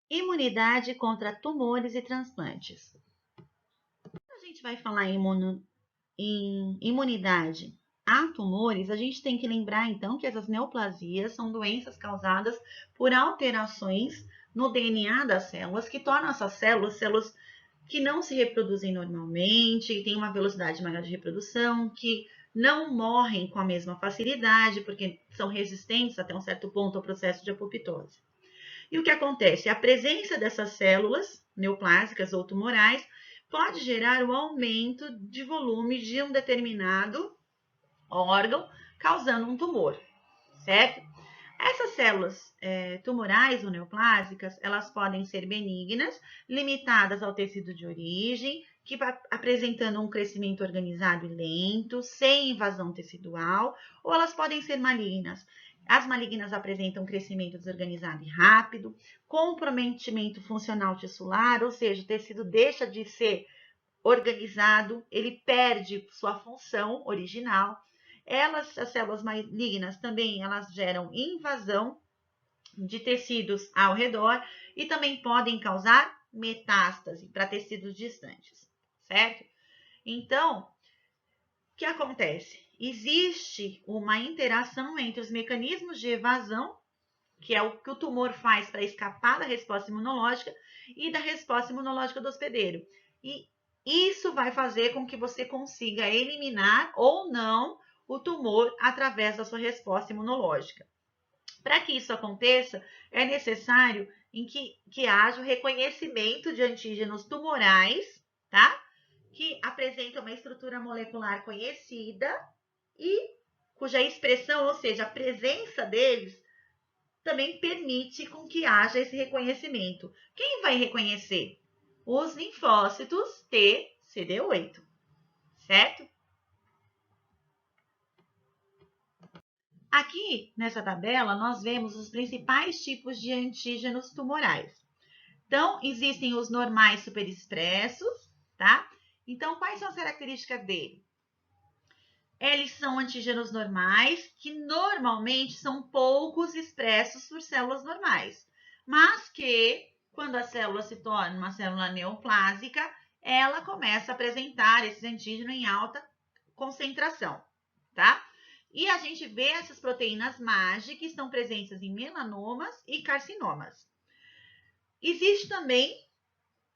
Imunidade contra tumores e transplantes. Quando a gente vai falar em imunidade a tumores, a gente tem que lembrar, então, que essas neoplasias são doenças causadas por alterações no DNA das células, que tornam essas células que não se reproduzem normalmente, que têm uma velocidade maior de reprodução, que não morrem com a mesma facilidade, porque são resistentes até um certo ponto ao processo de apoptose. E o que acontece? A presença dessas células neoplásicas ou tumorais pode gerar o aumento de volume de um determinado órgão, causando um tumor, certo? Essas células tumorais ou neoplásicas, elas podem ser benignas, limitadas ao tecido de origem, que vai apresentando um crescimento organizado e lento, sem invasão tecidual, ou elas podem ser malignas. As malignas apresentam um crescimento desorganizado e rápido, comprometimento funcional tissular, ou seja, o tecido deixa de ser organizado, ele perde sua função original. As células malignas também, elas geram invasão de tecidos ao redor e também podem causar metástase para tecidos distantes, certo? Então, o que acontece? Existe uma interação entre os mecanismos de evasão, que é o que o tumor faz para escapar da resposta imunológica, e da resposta imunológica do hospedeiro. E isso vai fazer com que você consiga eliminar ou não o tumor através da sua resposta imunológica. Para que isso aconteça, é necessário que haja o reconhecimento de antígenos tumorais, tá? Que apresentam uma estrutura molecular conhecida e cuja expressão, ou seja, a presença deles, também permite com que haja esse reconhecimento. Quem vai reconhecer? Os linfócitos T, CD8, certo? Aqui, nessa tabela, nós vemos os principais tipos de antígenos tumorais. Então, existem os normais superexpressos, tá? Então, quais são as características dele? Eles são antígenos normais, que normalmente são poucos expressos por células normais, mas que, quando a célula se torna uma célula neoplásica, ela começa a apresentar esse antígeno em alta concentração, tá? E a gente vê essas proteínas MAGE que estão presentes em melanomas e carcinomas. Existe também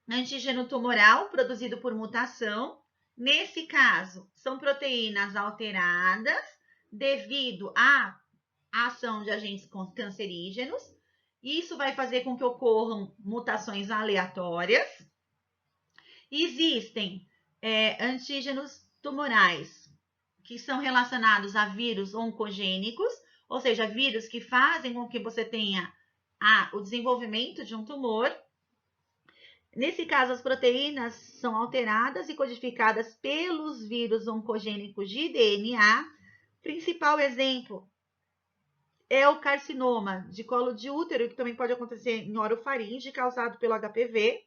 antígeno tumoral produzido por mutação. Nesse caso, são proteínas alteradas devido à ação de agentes cancerígenos. Isso vai fazer com que ocorram mutações aleatórias. Existem antígenos tumorais que são relacionados a vírus oncogênicos, ou seja, vírus que fazem com que você tenha o desenvolvimento de um tumor. Nesse caso, as proteínas são alteradas e codificadas pelos vírus oncogênicos de DNA. Principal exemplo é o carcinoma de colo de útero, que também pode acontecer em orofaringe, causado pelo HPV.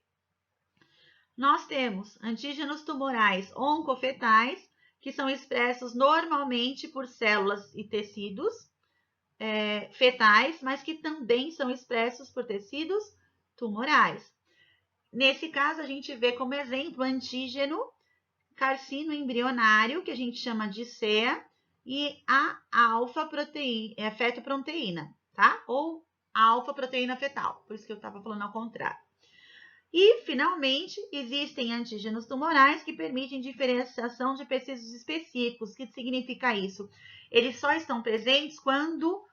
Nós temos antígenos tumorais oncofetais, que são expressos normalmente por células e tecidos fetais, mas que também são expressos por tecidos tumorais. Nesse caso, a gente vê como exemplo antígeno carcino embrionário, que a gente chama de CEA, e a alfa-proteína, fetoproteína, tá? Ou alfa-proteína fetal, por isso que eu estava falando ao contrário. E, finalmente, existem antígenos tumorais que permitem diferenciação de tecidos específicos. O que significa isso? Eles só estão presentes quando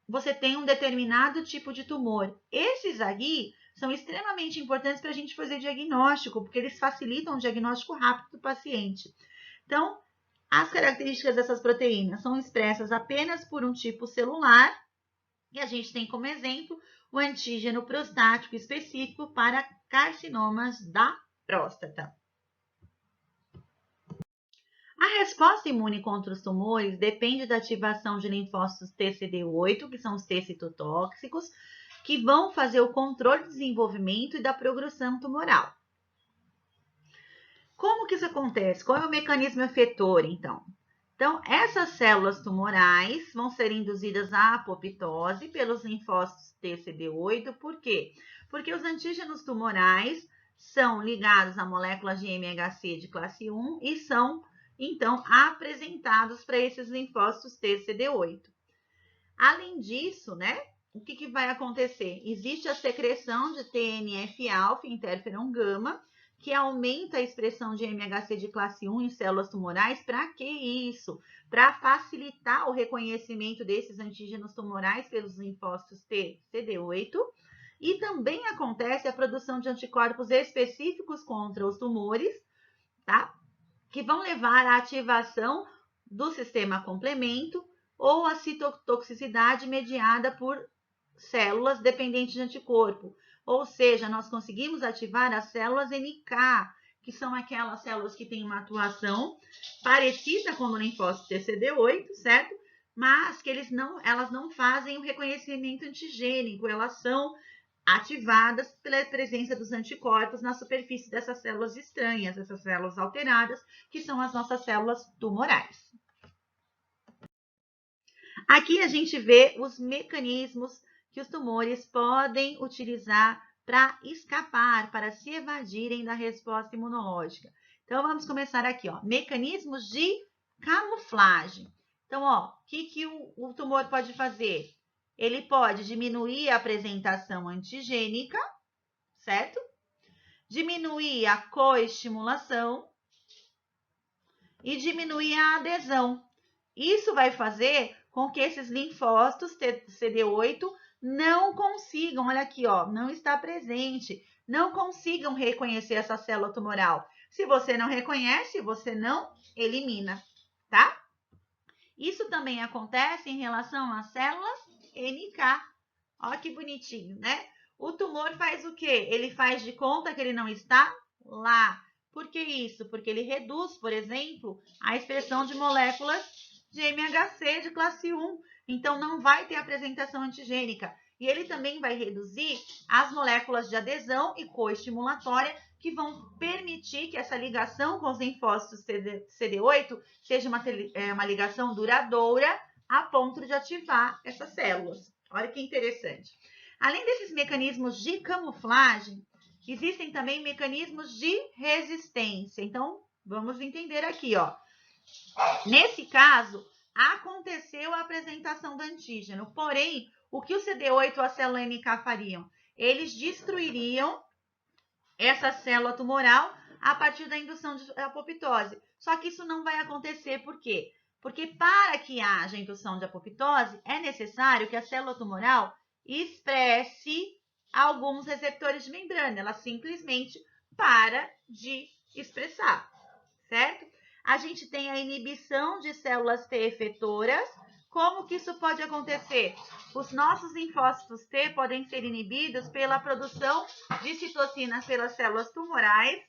você tem um determinado tipo de tumor. Esses aqui são extremamente importantes para a gente fazer diagnóstico, porque eles facilitam o diagnóstico rápido do paciente. Então, as características dessas proteínas são expressas apenas por um tipo celular, e a gente tem como exemplo o antígeno prostático específico para carcinomas da próstata. A resposta imune contra os tumores depende da ativação de linfócitos TCD8, que são os T citotóxicos, que vão fazer o controle do desenvolvimento e da progressão tumoral. Como que isso acontece? Qual é o mecanismo efetor, então? Então, essas células tumorais vão ser induzidas à apoptose pelos linfócitos TCD8, por quê? Porque os antígenos tumorais são ligados a moléculas de MHC de classe 1 e são, então, apresentados para esses linfócitos TCD8. Além disso, né, o que vai acontecer? Existe a secreção de TNF-alfa, interferon gama, que aumenta a expressão de MHC de classe 1 em células tumorais. Para que isso? Para facilitar o reconhecimento desses antígenos tumorais pelos linfócitos TCD8. E também acontece a produção de anticorpos específicos contra os tumores, tá? Que vão levar à ativação do sistema complemento ou a citotoxicidade mediada por células dependentes de anticorpo. Ou seja, nós conseguimos ativar as células NK, que são aquelas células que têm uma atuação parecida com o linfócito TCD8, certo? Mas que elas não fazem o reconhecimento antigênico, elas são ativadas pela presença dos anticorpos na superfície dessas células estranhas, essas células alteradas, que são as nossas células tumorais. Aqui a gente vê os mecanismos que os tumores podem utilizar para escapar, para se evadirem da resposta imunológica. Então, vamos começar aqui, ó, mecanismos de camuflagem. Então, ó, o que o tumor pode fazer? Ele pode diminuir a apresentação antigênica, certo? Diminuir a coestimulação e diminuir a adesão. Isso vai fazer com que esses linfócitos CD8 não consigam, olha aqui, ó, não está presente, não consigam reconhecer essa célula tumoral. Se você não reconhece, você não elimina, tá? Isso também acontece em relação às células NK. Olha que bonitinho, né? O tumor faz o quê? Ele faz de conta que ele não está lá. Por que isso? Porque ele reduz, por exemplo, a expressão de moléculas de MHC de classe 1. Então, não vai ter apresentação antigênica. E ele também vai reduzir as moléculas de adesão e coestimulatória, que vão permitir que essa ligação com os linfócitos CD8 seja uma ligação duradoura a ponto de ativar essas células. Olha que interessante. Além desses mecanismos de camuflagem, existem também mecanismos de resistência. Então, vamos entender aqui, ó. Nesse caso, aconteceu a apresentação do antígeno, porém, o que o CD8 ou a célula NK fariam? Eles destruiriam essa célula tumoral a partir da indução de apoptose. Só que isso não vai acontecer, por quê? Porque para que haja indução de apoptose, é necessário que a célula tumoral expresse alguns receptores de membrana. Ela simplesmente para de expressar, certo? A gente tem a inibição de células T efetoras. Como que isso pode acontecer? Os nossos linfócitos T podem ser inibidos pela produção de citocinas pelas células tumorais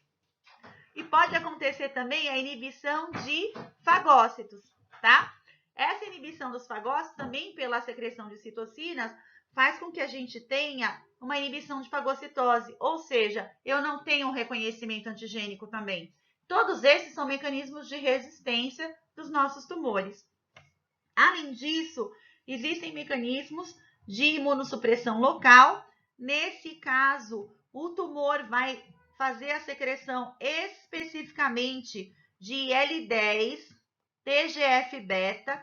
e pode acontecer também a inibição de fagócitos, tá? Essa inibição dos fagócitos também pela secreção de citocinas faz com que a gente tenha uma inibição de fagocitose, ou seja, eu não tenho um reconhecimento antigênico também. Todos esses são mecanismos de resistência dos nossos tumores. Além disso, existem mecanismos de imunossupressão local. Nesse caso, o tumor vai fazer a secreção especificamente de IL-10, TGF-beta.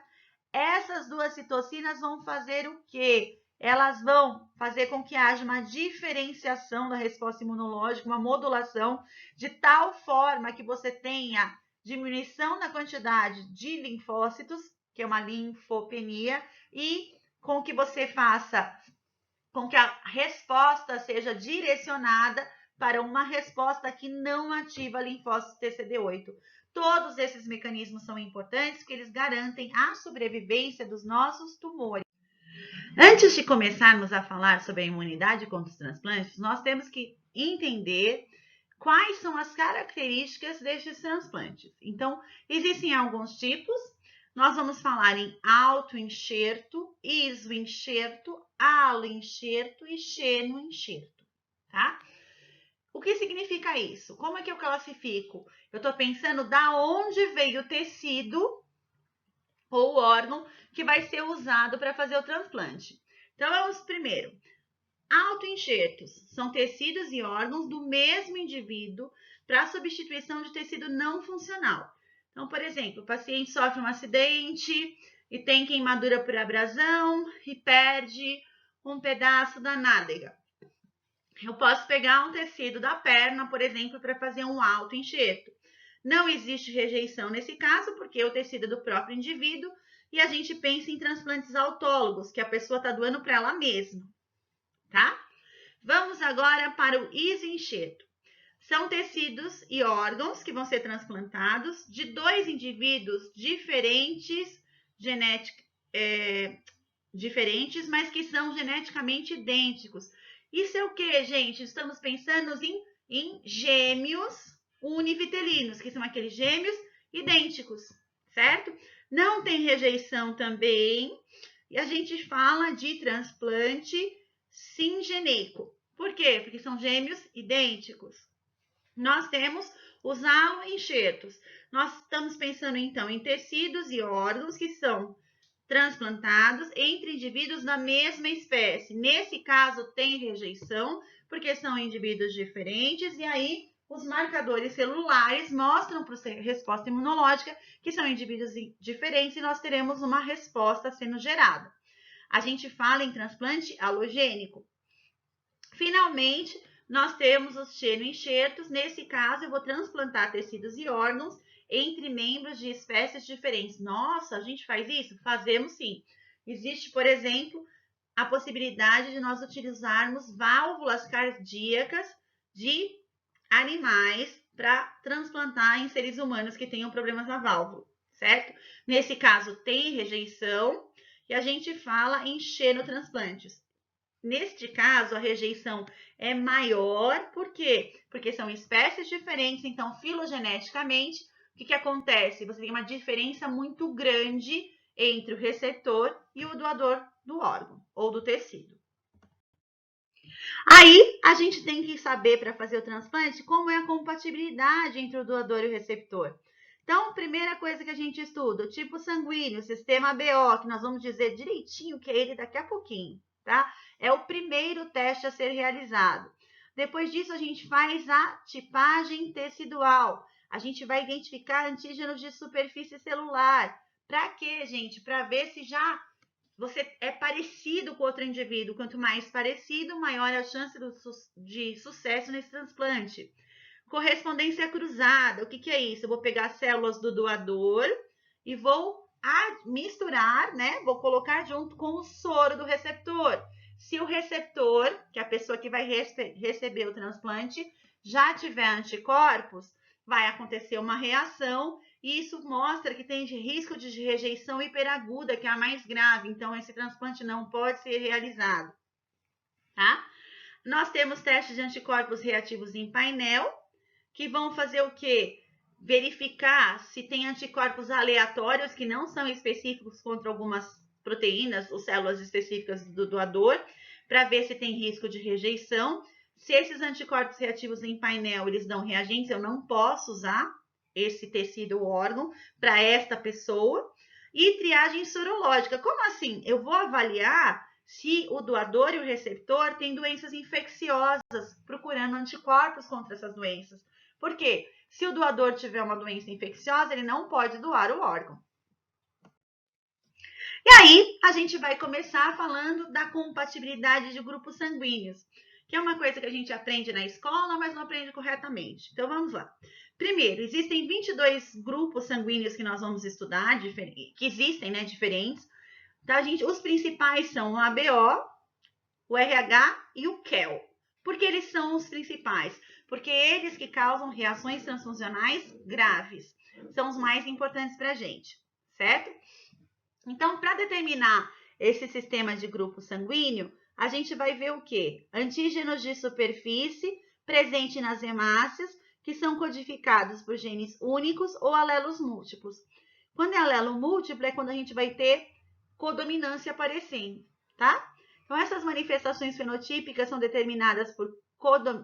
Essas duas citocinas vão fazer o quê? Elas vão fazer com que haja uma diferenciação da resposta imunológica, uma modulação, de tal forma que você tenha diminuição na quantidade de linfócitos, que é uma linfopenia, e com que você faça com que a resposta seja direcionada para uma resposta que não ativa linfócitos TCD8. Todos esses mecanismos são importantes, porque eles garantem a sobrevivência dos nossos tumores. Antes de começarmos a falar sobre a imunidade contra os transplantes, nós temos que entender quais são as características destes transplantes. Então, existem alguns tipos. Nós vamos falar em autoenxerto, isoenxerto, aloenxerto e xenoenxerto, tá? O que significa isso? Como é que eu classifico? Eu estou pensando da onde veio o tecido ou o órgão que vai ser usado para fazer o transplante. Então, vamos primeiro. Autoenxertos são tecidos e órgãos do mesmo indivíduo para substituição de tecido não funcional. Então, por exemplo, o paciente sofre um acidente e tem queimadura por abrasão e perde um pedaço da nádega. Eu posso pegar um tecido da perna, por exemplo, para fazer um autoenxerto. Não existe rejeição nesse caso, porque o tecido é do próprio indivíduo e a gente pensa em transplantes autólogos, que a pessoa está doando para ela mesma, tá? Vamos agora para o isenxerto. São tecidos e órgãos que vão ser transplantados de dois indivíduos diferentes, diferentes, mas que são geneticamente idênticos. Isso é o que, gente? Estamos pensando em gêmeos univitelinos, que são aqueles gêmeos idênticos, certo? Não tem rejeição também, e a gente fala de transplante singeneico. Por quê? Porque são gêmeos idênticos. Nós temos os aloenxertos. Nós estamos pensando, então, em tecidos e órgãos que são transplantados entre indivíduos da mesma espécie. Nesse caso, tem rejeição, porque são indivíduos diferentes, e aí os marcadores celulares mostram para a resposta imunológica que são indivíduos diferentes e nós teremos uma resposta sendo gerada. A gente fala em transplante alogênico. Finalmente, nós temos os xenoenxertos. Nesse caso, eu vou transplantar tecidos e órgãos entre membros de espécies diferentes. Nossa, a gente faz isso? Fazemos sim. Existe, por exemplo, a possibilidade de nós utilizarmos válvulas cardíacas de animais para transplantar em seres humanos que tenham problemas na válvula, certo? Nesse caso, tem rejeição e a gente fala em xenotransplantes. Neste caso, a rejeição é maior, por quê? Porque são espécies diferentes, então, filogeneticamente, o que acontece? Você tem uma diferença muito grande entre o receptor e o doador do órgão ou do tecido. Aí, a gente tem que saber, para fazer o transplante, como é a compatibilidade entre o doador e o receptor. Então, primeira coisa que a gente estuda, o tipo sanguíneo, o sistema BO, que nós vamos dizer direitinho que é ele daqui a pouquinho, tá? É o primeiro teste a ser realizado. Depois disso, a gente faz a tipagem tecidual. A gente vai identificar antígenos de superfície celular. Para quê, gente? Para ver se já você é parecido com outro indivíduo. Quanto mais parecido, maior a chance de sucesso nesse transplante. Correspondência cruzada. O que é isso? Eu vou pegar células do doador e vou misturar, né? Vou colocar junto com o soro do receptor. Se o receptor, que é a pessoa que vai receber o transplante, já tiver anticorpos, vai acontecer uma reação e isso mostra que tem risco de rejeição hiperaguda, que é a mais grave. Então, esse transplante não pode ser realizado, tá? Nós temos testes de anticorpos reativos em painel, que vão fazer o quê? Verificar se tem anticorpos aleatórios que não são específicos contra algumas proteínas ou células específicas do doador, para ver se tem risco de rejeição. Se esses anticorpos reativos em painel, eles dão reagentes, eu não posso usar esse tecido ou órgão para esta pessoa. E triagem sorológica. Como assim? Eu vou avaliar se o doador e o receptor têm doenças infecciosas, procurando anticorpos contra essas doenças. Por quê? Se o doador tiver uma doença infecciosa, ele não pode doar o órgão. E aí, a gente vai começar falando da compatibilidade de grupos sanguíneos, que é uma coisa que a gente aprende na escola, mas não aprende corretamente. Então, vamos lá. Primeiro, existem 22 grupos sanguíneos que nós vamos estudar, que existem, né, diferentes. Então, os principais são o ABO, o RH e o KEL. Por que eles são os principais? Porque eles que causam reações transfusionais graves. São os mais importantes para a gente, certo? Então, para determinar esse sistema de grupo sanguíneo, a gente vai ver o quê? Antígenos de superfície presente nas hemácias, que são codificados por genes únicos ou alelos múltiplos. Quando é alelo múltiplo, é quando a gente vai ter codominância aparecendo, tá? Então, essas manifestações fenotípicas são determinadas por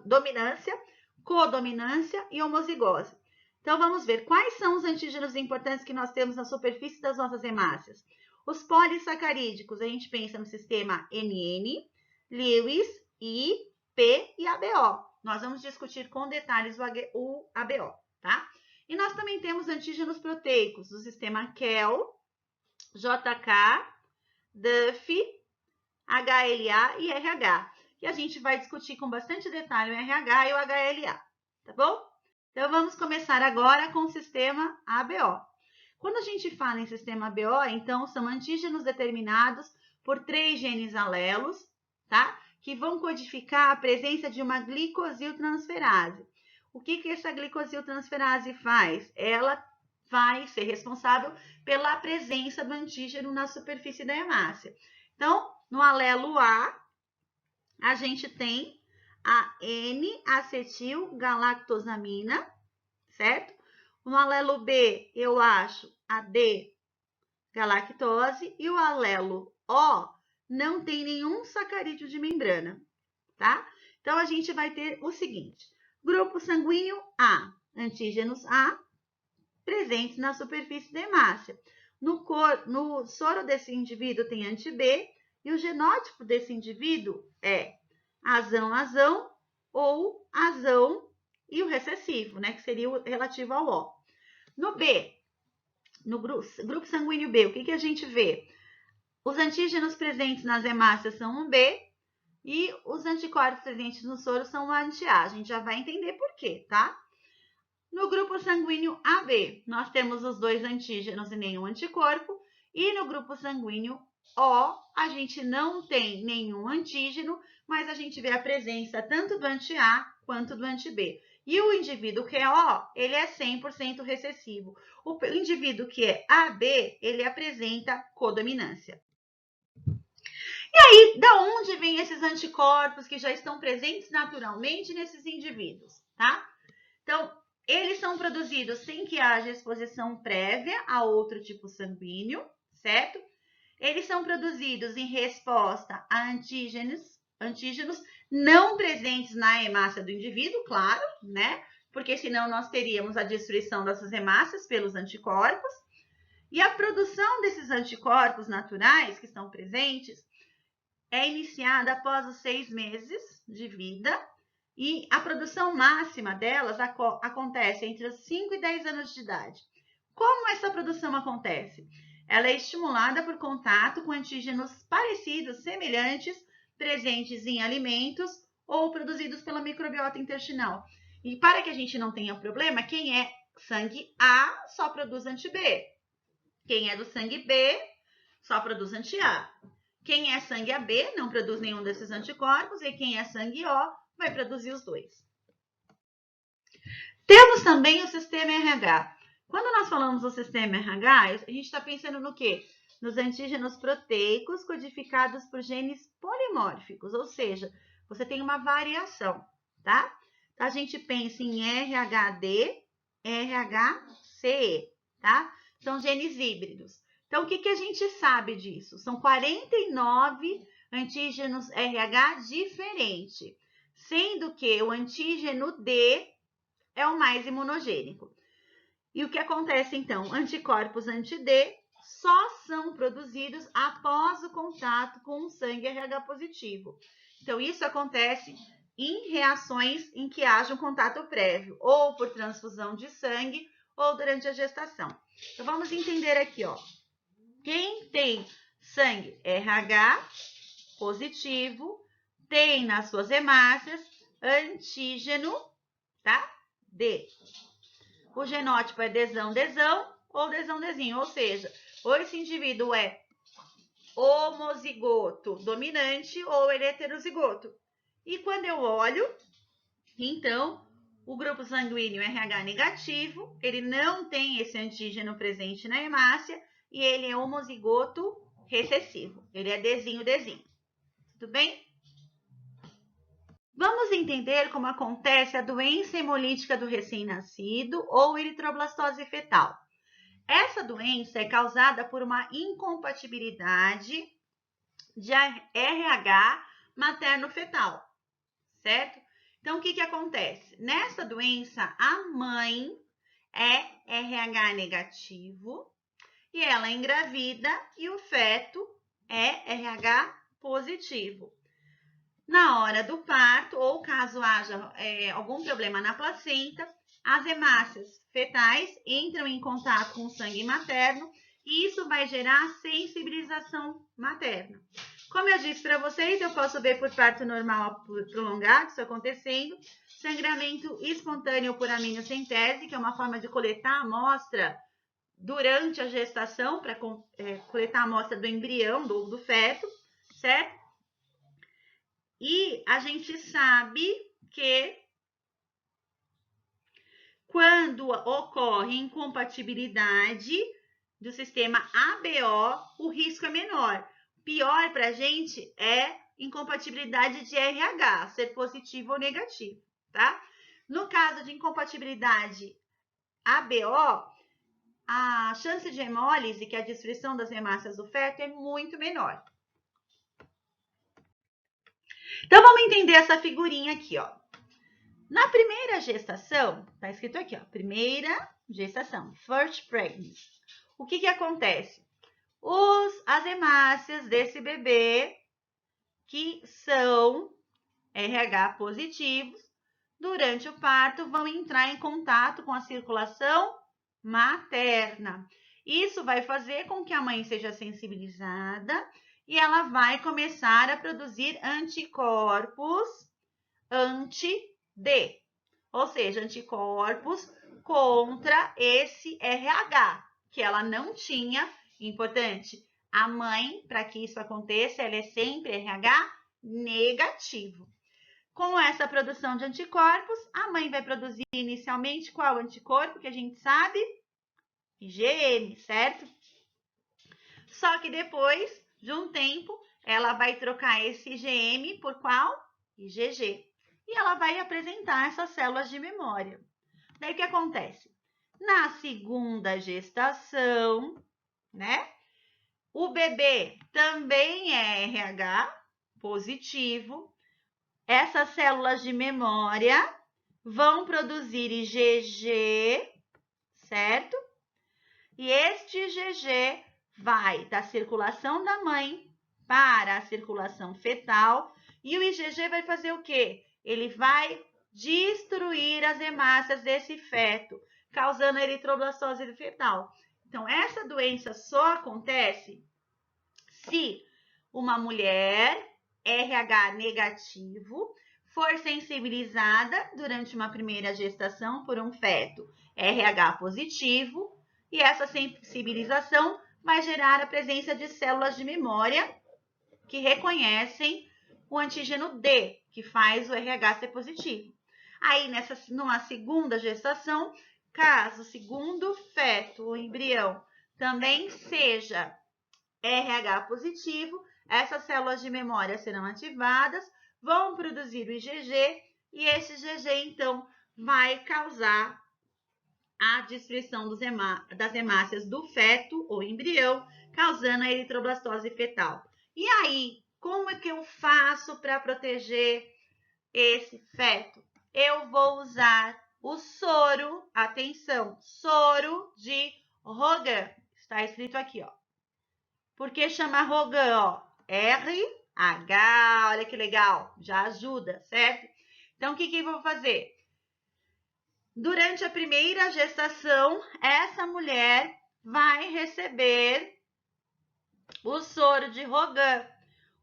dominância, codominância e homozigose. Então, vamos ver quais são os antígenos importantes que nós temos na superfície das nossas hemácias. Os polissacarídicos, a gente pensa no sistema NN, Lewis I, P e ABO. Nós vamos discutir com detalhes o ABO, tá? E nós também temos antígenos proteicos do sistema KEL, JK, DUF, HLA e RH. E a gente vai discutir com bastante detalhe o RH e o HLA, tá bom? Então, vamos começar agora com o sistema ABO. Quando a gente fala em sistema ABO, então, são antígenos determinados por 3 genes alelos, tá? Que vão codificar a presença de uma glicosiltransferase. O que essa glicosiltransferase faz? Ela vai ser responsável pela presença do antígeno na superfície da hemácia. Então, no alelo A, a gente tem a N-acetilgalactosamina, certo? No alelo B, eu acho a D-galactose e o alelo O não tem nenhum sacarídeo de membrana, tá? Então, a gente vai ter o seguinte, grupo sanguíneo A, antígenos A, presentes na superfície da hemácia. No soro desse indivíduo tem anti-B e o genótipo desse indivíduo é azão-azão ou azão e o recessivo, né, que seria o relativo ao O. No B, no grupo sanguíneo B, o que a gente vê? Os antígenos presentes nas hemácias são um B e os anticorpos presentes no soro são um anti-A. A gente já vai entender por quê, tá? No grupo sanguíneo AB, nós temos os 2 antígenos e nenhum anticorpo. E no grupo sanguíneo O, a gente não tem nenhum antígeno, mas a gente vê a presença tanto do anti-A quanto do anti-B. E o indivíduo que é O, ele é 100% recessivo. O indivíduo que é AB, ele apresenta codominância. E aí, da onde vêm esses anticorpos que já estão presentes naturalmente nesses indivíduos, tá? Então, eles são produzidos sem que haja exposição prévia a outro tipo sanguíneo, certo? Eles são produzidos em resposta a antígenos não presentes na hemácia do indivíduo, claro, né? Porque senão nós teríamos a destruição dessas hemácias pelos anticorpos. E a produção desses anticorpos naturais que estão presentes é iniciada após os 6 meses de vida e a produção máxima delas acontece entre os 5 e 10 anos de idade. Como essa produção acontece? Ela é estimulada por contato com antígenos parecidos, semelhantes, presentes em alimentos ou produzidos pela microbiota intestinal. E para que a gente não tenha problema, quem é sangue A só produz anti-B. Quem é do sangue B só produz anti-A. Quem é sangue AB não produz nenhum desses anticorpos e quem é sangue O vai produzir os 2. Temos também o sistema RH. Quando nós falamos do sistema RH, a gente está pensando no quê? Nos antígenos proteicos codificados por genes polimórficos, ou seja, você tem uma variação, tá? Então, a gente pensa em RHD, RHCE, tá? São genes híbridos. Então, o que a gente sabe disso? São 49 antígenos RH diferentes, sendo que o antígeno D é o mais imunogênico. E o que acontece, então? Anticorpos anti-D só são produzidos após o contato com o sangue RH positivo. Então, isso acontece em reações em que haja um contato prévio, ou por transfusão de sangue, ou durante a gestação. Então, vamos entender aqui, ó. Quem tem sangue RH positivo tem nas suas hemácias antígeno, tá? D. O genótipo é desão ou desão-desinho, ou seja, ou esse indivíduo é homozigoto dominante ou ele é heterozigoto. E quando eu olho, então, o grupo sanguíneo RH negativo, ele não tem esse antígeno presente na hemácia e ele é homozigoto recessivo. Ele é desinho. Tudo bem? Vamos entender como acontece a doença hemolítica do recém-nascido ou eritroblastose fetal. Essa doença é causada por uma incompatibilidade de RH materno-fetal, certo? Então, o que acontece? Nessa doença, a mãe é RH negativo e ela engravida e o feto é RH positivo. Na hora do parto, ou caso haja algum problema na placenta, as hemácias fetais entram em contato com o sangue materno e isso vai gerar sensibilização materna. Como eu disse para vocês, eu posso ver por parto normal prolongado isso acontecendo, sangramento espontâneo por amniocentese, que é uma forma de coletar a amostra durante a gestação, para coletar a amostra do embrião, do feto, certo? E a gente sabe que quando ocorre incompatibilidade do sistema ABO, o risco é menor. Pior para a gente é incompatibilidade de RH, ser positivo ou negativo, tá? No caso de incompatibilidade ABO, a chance de hemólise, que é a destruição das hemácias do feto, é muito menor. Então, vamos entender essa figurinha aqui, ó. Na primeira gestação, tá escrito aqui, ó, primeira gestação, first pregnancy. O que acontece? As hemácias desse bebê, que são RH positivos, durante o parto vão entrar em contato com a circulação materna. Isso vai fazer com que a mãe seja sensibilizada e ela vai começar a produzir anticorpos anti-D, ou seja, anticorpos contra esse RH, que ela não tinha. Importante, a mãe, para que isso aconteça, ela é sempre RH negativo. Com essa produção de anticorpos, a mãe vai produzir inicialmente qual anticorpo que a gente sabe? IgM, certo? Só que depois de um tempo, ela vai trocar esse IgM por qual? IgG. E ela vai apresentar essas células de memória. Daí o que acontece? Na segunda gestação, né? O bebê também é RH positivo. Essas células de memória vão produzir IgG, certo? E este IgG vai da circulação da mãe para a circulação fetal. E o IgG vai fazer o quê? Ele vai destruir as hemácias desse feto, causando a eritroblastose fetal. Então, essa doença só acontece se uma mulher RH negativo for sensibilizada durante uma primeira gestação por um feto RH positivo, e essa sensibilização vai gerar a presença de células de memória que reconhecem o antígeno D, que faz o RH ser positivo. Aí, numa segunda gestação, caso o segundo feto, o embrião, também seja RH positivo, essas células de memória serão ativadas, vão produzir o IgG, e esse IgG, então, vai causar a destruição das hemácias do feto ou embrião, causando a eritroblastose fetal. E aí, como é que eu faço para proteger esse feto? Eu vou usar o soro, atenção, soro de Rogan. Está escrito aqui, ó. Por que chama Rogan, ó? RH, olha que legal, já ajuda, certo? Então, o que eu vou fazer? Durante a primeira gestação, essa mulher vai receber o soro de Rogan.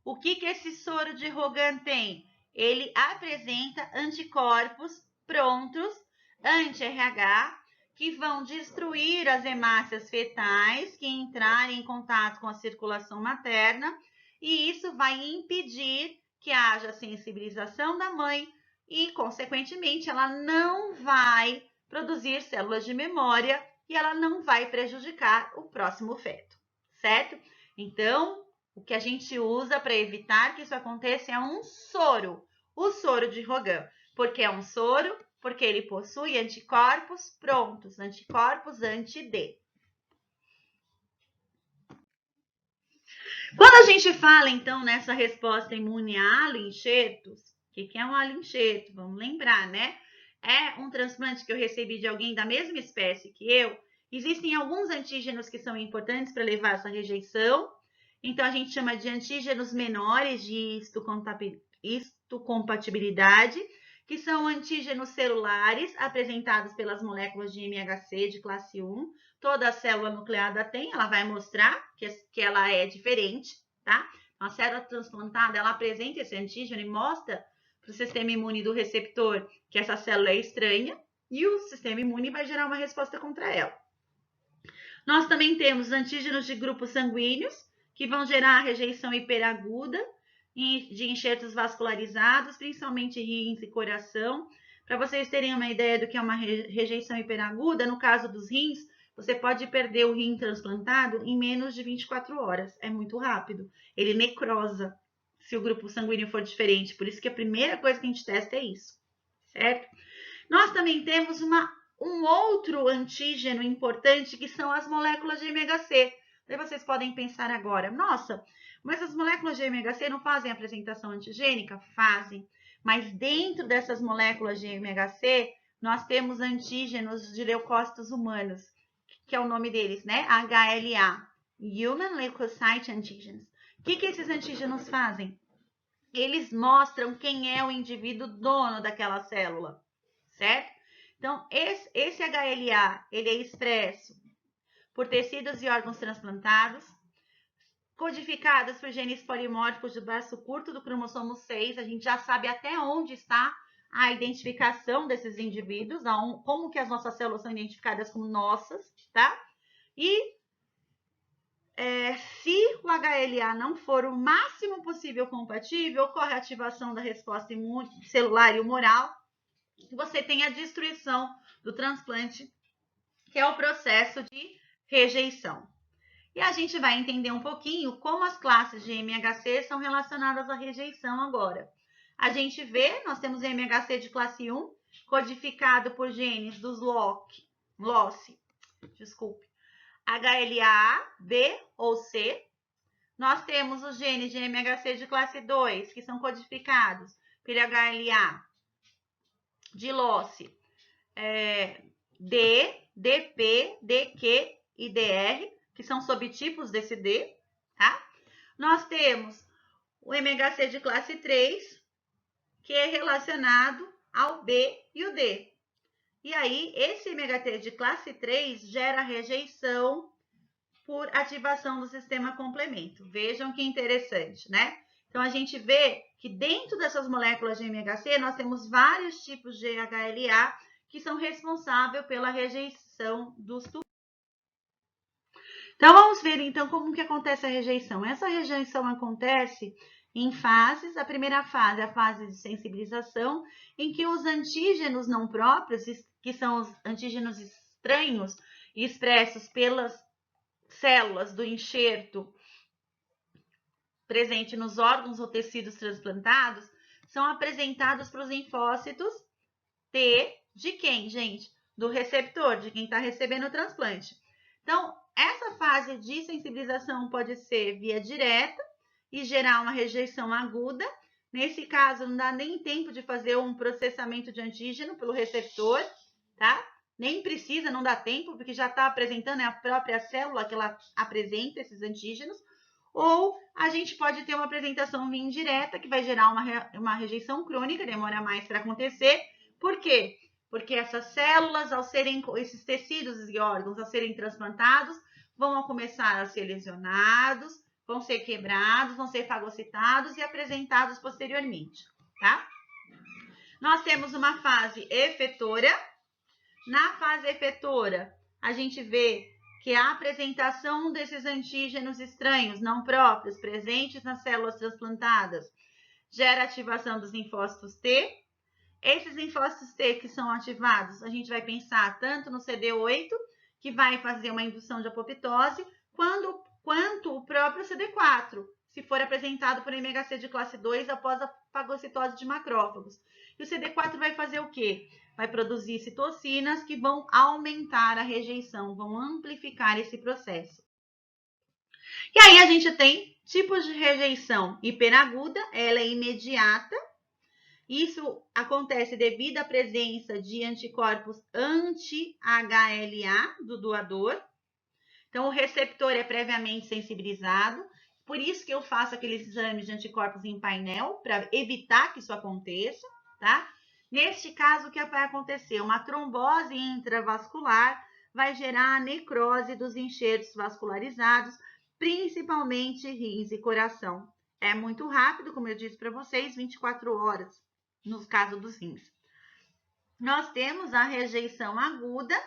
O que esse soro de Rogan tem? Ele apresenta anticorpos prontos, anti-RH, que vão destruir as hemácias fetais que entrarem em contato com a circulação materna, e isso vai impedir que haja sensibilização da mãe e, consequentemente, ela não vai produzir células de memória e ela não vai prejudicar o próximo feto, certo? Então, o que a gente usa para evitar que isso aconteça é um soro, o soro de Rogan. Por que é um soro? Porque ele possui anticorpos prontos, anticorpos anti-D. Quando a gente fala, então, nessa resposta imune a alinchetos, o que é um alincheto? Vamos lembrar, né? É um transplante que eu recebi de alguém da mesma espécie que eu. Existem alguns antígenos que são importantes para levar essa rejeição. Então, a gente chama de antígenos menores de histocompatibilidade, que são antígenos celulares apresentados pelas moléculas de MHC de classe 1. Toda célula nucleada tem, ela vai mostrar que ela é diferente, tá? A célula transplantada, ela apresenta esse antígeno e mostra para o sistema imune do receptor que essa célula é estranha e o sistema imune vai gerar uma resposta contra ela. Nós também temos antígenos de grupos sanguíneos, que vão gerar rejeição hiperaguda de enxertos vascularizados, principalmente rins e coração. Para vocês terem uma ideia do que é uma rejeição hiperaguda, no caso dos rins, você pode perder o rim transplantado em menos de 24 horas. É muito rápido. Ele necrosa se o grupo sanguíneo for diferente. Por isso que a primeira coisa que a gente testa é isso, certo? Nós também temos um outro antígeno importante, que são as moléculas de MHC. Daí vocês podem pensar agora, nossa, mas as moléculas de MHC não fazem apresentação antigênica? Fazem. Mas dentro dessas moléculas de MHC, nós temos antígenos de leucócitos humanos, que é o nome deles, né? HLA, Human Leukocyte Antigens. O que esses antígenos fazem? Eles mostram quem é o indivíduo dono daquela célula, certo? Então, esse HLA, ele é expresso por tecidos e órgãos transplantados, codificados por genes polimórficos do braço curto do cromossomo 6. A gente já sabe até onde está a identificação desses indivíduos, como que as nossas células são identificadas como nossas, tá? E se o HLA não for o máximo possível compatível, ocorre a ativação da resposta imune celular e humoral, e você tem a destruição do transplante, que é o processo de rejeição. E a gente vai entender um pouquinho como as classes de MHC são relacionadas à rejeição agora. A gente vê, nós temos MHC de classe 1, codificado por genes dos HLA, B ou C. Nós temos os genes de MHC de classe 2, que são codificados pelo HLA de LOCE, D, DP, DQ e DR, que são subtipos desse D, tá? Nós temos o MHC de classe 3, que é relacionado ao B e o D. E aí, esse MHC de classe 3 gera rejeição por ativação do sistema complemento. Vejam que interessante, né? Então, a gente vê que dentro dessas moléculas de MHC, nós temos vários tipos de HLA que são responsáveis pela rejeição dos tubos. Então, vamos ver, então, como que acontece a rejeição. Essa rejeição acontece em fases. A primeira fase é a fase de sensibilização, em que os antígenos não próprios, que são os antígenos estranhos, expressos pelas células do enxerto presente nos órgãos ou tecidos transplantados, são apresentados para os linfócitos T de quem, gente? Do receptor, de quem está recebendo o transplante. Então, essa fase de sensibilização pode ser via direta e gerar uma rejeição aguda. Nesse caso, não dá nem tempo de fazer um processamento de antígeno pelo receptor, tá? Nem precisa, não dá tempo, porque já está apresentando, é a própria célula que ela apresenta esses antígenos. Ou a gente pode ter uma apresentação via indireta, que vai gerar uma rejeição crônica, demora mais para acontecer. Por quê? Porque essas células, esses tecidos e órgãos, ao serem transplantados, vão começar a ser lesionados, vão ser quebrados, vão ser fagocitados e apresentados posteriormente, tá? Nós temos uma fase efetora. Na fase efetora, a gente vê que a apresentação desses antígenos estranhos, não próprios, presentes nas células transplantadas, gera ativação dos linfócitos T. Esses linfócitos T que são ativados, a gente vai pensar tanto no CD8, que vai fazer uma indução de apoptose, quanto o próprio CD4, se for apresentado por MHC de classe 2 após a fagocitose de macrófagos. E o CD4 vai fazer o quê? Vai produzir citocinas que vão aumentar a rejeição, vão amplificar esse processo. E aí a gente tem tipos de rejeição hiperaguda, ela é imediata. Isso acontece devido à presença de anticorpos anti-HLA do doador. Então, o receptor é previamente sensibilizado, Por isso que eu faço aqueles exames de anticorpos em painel, para evitar que isso aconteça, tá? Neste caso, o que vai acontecer? Uma trombose intravascular vai gerar a necrose dos enxertos vascularizados, principalmente rins e coração. É muito rápido, como eu disse para vocês, 24 horas, no caso dos rins. Nós temos a rejeição aguda,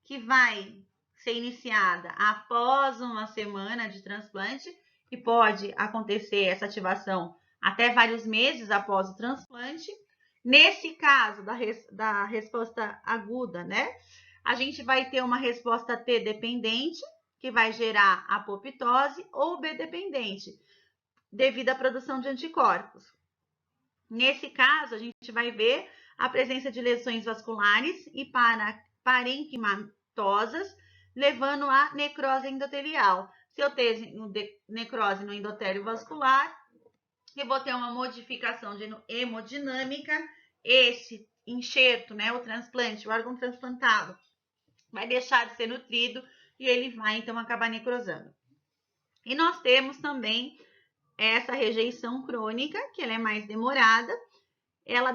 que vai ser iniciada após uma semana de transplante, e pode acontecer essa ativação até vários meses após o transplante. Nesse caso da resposta aguda, né? A gente vai ter uma resposta T dependente, que vai gerar apoptose, ou B dependente, devido à produção de anticorpos. Nesse caso, a gente vai ver a presença de lesões vasculares e parenquimatosas, levando a necrose endotelial. Se eu tenho necrose no endotélio vascular, eu vou ter uma modificação de hemodinâmica. Esse enxerto, né, o transplante, o órgão transplantado, vai deixar de ser nutrido e ele vai, então, acabar necrosando. E nós temos também essa rejeição crônica, que ela é mais demorada. Ela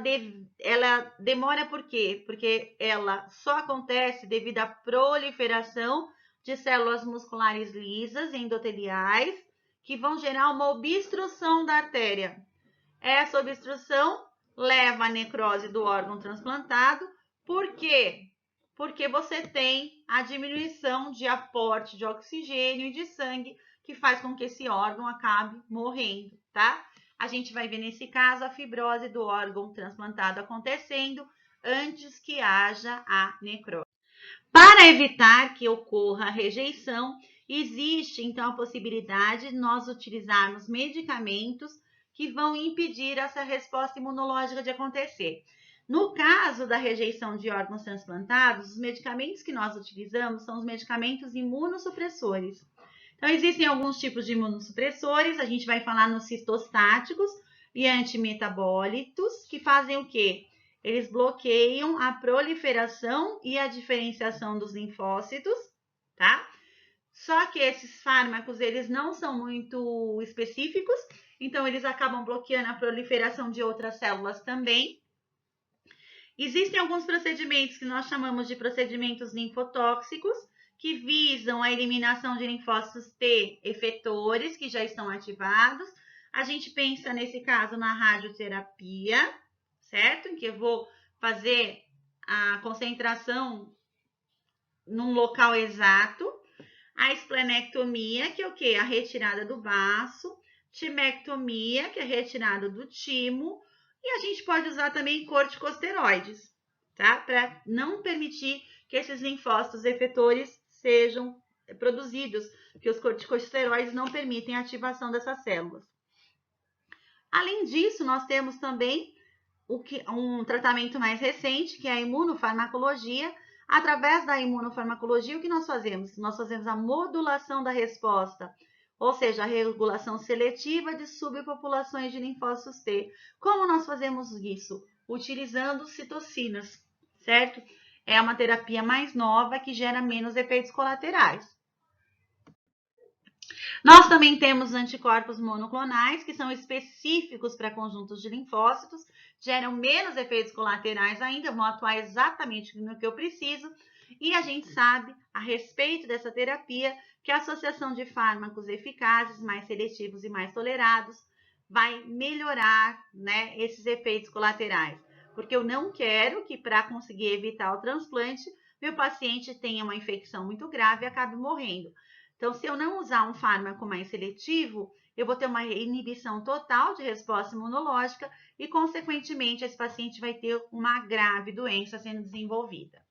demora por quê? Porque ela só acontece devido à proliferação de células musculares lisas endoteliais, que vão gerar uma obstrução da artéria. Essa obstrução leva à necrose do órgão transplantado. Por quê? Porque você tem a diminuição de aporte de oxigênio e de sangue, que faz com que esse órgão acabe morrendo, tá? A gente vai ver nesse caso a fibrose do órgão transplantado acontecendo antes que haja a necrose. Para evitar que ocorra a rejeição, existe então a possibilidade de nós utilizarmos medicamentos que vão impedir essa resposta imunológica de acontecer. No caso da rejeição de órgãos transplantados, os medicamentos que nós utilizamos são os medicamentos imunossupressores. Então, existem alguns tipos de imunossupressores, a gente vai falar nos citostáticos e antimetabólitos, que fazem o quê? Eles bloqueiam a proliferação e a diferenciação dos linfócitos, tá? Só que esses fármacos, eles não são muito específicos, então eles acabam bloqueando a proliferação de outras células também. Existem alguns procedimentos que nós chamamos de procedimentos linfotóxicos, que visam a eliminação de linfócitos T efetores, que já estão ativados. A gente pensa, nesse caso, na radioterapia, certo? Em que eu vou fazer a concentração num local exato. A esplenectomia, que é o quê? A retirada do baço. Timectomia, que é a retirada do timo. E a gente pode usar também corticosteroides, tá? Para não permitir que esses linfócitos efetores sejam produzidos, porque os corticosteroides não permitem a ativação dessas células. Além disso, nós temos também um tratamento mais recente, que é a imunofarmacologia. Através da imunofarmacologia, o que nós fazemos? Nós fazemos a modulação da resposta, ou seja, a regulação seletiva de subpopulações de linfócitos T. Como nós fazemos isso? Utilizando citocinas, certo? É uma terapia mais nova que gera menos efeitos colaterais. Nós também temos anticorpos monoclonais, que são específicos para conjuntos de linfócitos, geram menos efeitos colaterais ainda, vão atuar exatamente no que eu preciso. E a gente sabe, a respeito dessa terapia, que a associação de fármacos eficazes, mais seletivos e mais tolerados, vai melhorar, né, esses efeitos colaterais. Porque eu não quero que, para conseguir evitar o transplante, meu paciente tenha uma infecção muito grave e acabe morrendo. Então, se eu não usar um fármaco mais seletivo, eu vou ter uma inibição total de resposta imunológica e, consequentemente, esse paciente vai ter uma grave doença sendo desenvolvida.